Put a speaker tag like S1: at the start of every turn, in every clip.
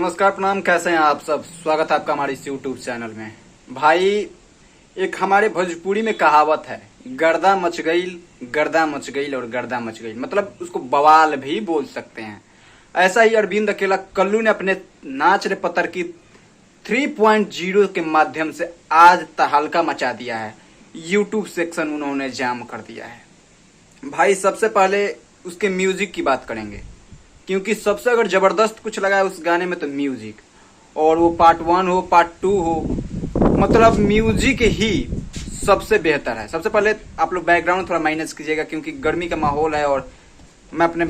S1: नमस्कार, प्रणाम। कैसे हैं आप सब? स्वागत है आपका हमारे इस यूट्यूब चैनल में। भाई, एक हमारे भोजपुरी में कहावत है, गर्दा मच गई, गर्दा मच गई और गर्दा मच गई। मतलब उसको बवाल भी बोल सकते हैं। ऐसा ही अरविंद अकेला कल्लू ने अपने नाच रे पत्थर की 3.0 के माध्यम से आज तहलका मचा दिया है। यूट्यूब सेक्शन उन्होंने जाम कर दिया है। भाई, सबसे पहले उसके म्यूजिक की बात करेंगे, क्योंकि सबसे अगर जबरदस्त कुछ लगा है उस गाने में तो म्यूजिक। और वो पार्ट 1 हो पार्ट 2 हो, मतलब म्यूजिक ही सबसे बेहतर है। सबसे पहले आप लोग बैकग्राउंड थोड़ा माइनस कीजिएगा, क्योंकि गर्मी का माहौल है और मैं अपने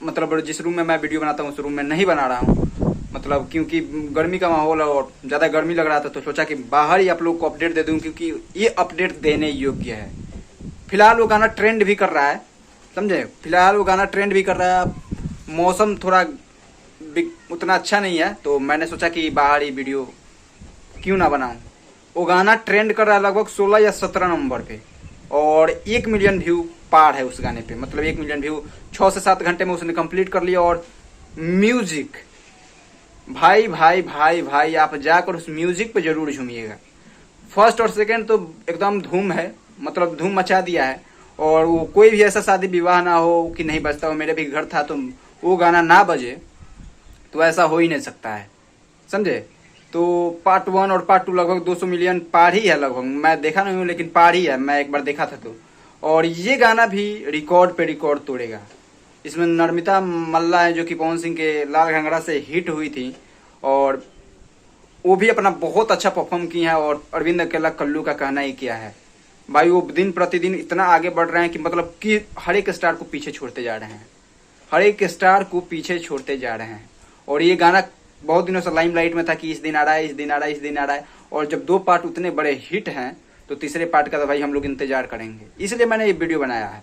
S1: मतलब जिस रूम में मैं वीडियो बनाता हूँ उस रूम में नहीं बना रहा हूँ। मतलब क्योंकि गर्मी का माहौल है और ज़्यादा गर्मी लग रहा था, तो सोचा कि बाहर ही आप लोग को अपडेट दे दूँ, क्योंकि ये अपडेट देने योग्य है। फिलहाल वो गाना ट्रेंड भी कर रहा है, समझे? फिलहाल वो गाना ट्रेंड भी कर रहा है। मौसम थोड़ा उतना अच्छा नहीं है, तो मैंने सोचा कि बाहर ही वीडियो क्यों ना बनाऊं। वो गाना ट्रेंड कर रहा है लगभग 16 या 17 नंबर पे, और 1 मिलियन व्यू पार है उस गाने पे। मतलब 1 मिलियन व्यू 6 से 7 घंटे में उसने कंप्लीट कर लिया। और म्यूजिक, भाई भाई भाई भाई, आप जाकर उस म्यूजिक पे जरूर झूमिएगा। फर्स्ट और सेकेंड तो एकदम धूम है, मतलब धूम मचा दिया है। और वो कोई भी ऐसा शादी विवाह ना हो कि नहीं बजता हो। मेरे भी घर था तो वो गाना ना बजे तो ऐसा हो ही नहीं सकता है, समझे? तो पार्ट 1 और पार्ट 2 लगभग 200 मिलियन पार ही है लगभग। मैं देखा नहीं हूँ, लेकिन पार ही है, मैं एक बार देखा था तो। और ये गाना भी रिकॉर्ड पे रिकॉर्ड तोड़ेगा। इसमें नर्मिता मल्ला है, जो कि पवन सिंह के लाल घंगरा से हिट हुई थी, और वो भी अपना बहुत अच्छा परफॉर्म की है। और अरविंद अकेला कल्लू का कहना ही क्या है भाई, वो दिन प्रतिदिन इतना आगे बढ़ रहे हैं कि मतलब कि हर एक स्टार को पीछे छोड़ते जा रहे हैं, हर एक स्टार को पीछे छोड़ते जा रहे हैं। और ये गाना बहुत दिनों से लाइमलाइट में था कि इस दिन आ रहा है, इस दिन आ रहा है, इस दिन आ रहा है। और जब 2 पार्ट उतने बड़े हिट हैं तो तीसरे पार्ट का तो भाई हम लोग इंतजार करेंगे। इसलिए मैंने ये वीडियो बनाया है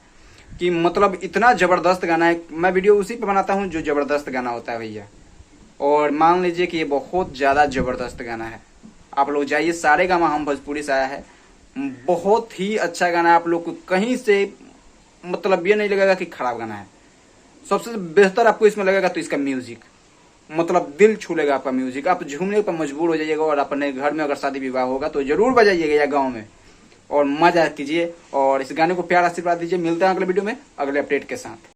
S1: कि मतलब इतना जबरदस्त गाना है। मैं वीडियो उसी पे बनाता हूँ जो जबरदस्त गाना होता है भैया। और मान लीजिए कि ये बहुत ज़्यादा जबरदस्त गाना है। आप लोग जाइए, सारेगामा हम भोजपुरी से आया है, बहुत ही अच्छा गाना है। आप लोग को कहीं से मतलब ये नहीं लगेगा कि खराब गाना है। सबसे बेहतर आपको इसमें लगेगा तो इसका म्यूजिक, मतलब दिल छू लेगा आपका म्यूजिक। आप झूमने पर मजबूर हो जाइएगा। और अपने घर में अगर शादी विवाह होगा तो जरूर बजाइएगा या गाँव में, और मजा कीजिए। और इस गाने को प्यार आशीर्वाद दीजिए। मिलते हैं अगले वीडियो में अगले अपडेट के साथ।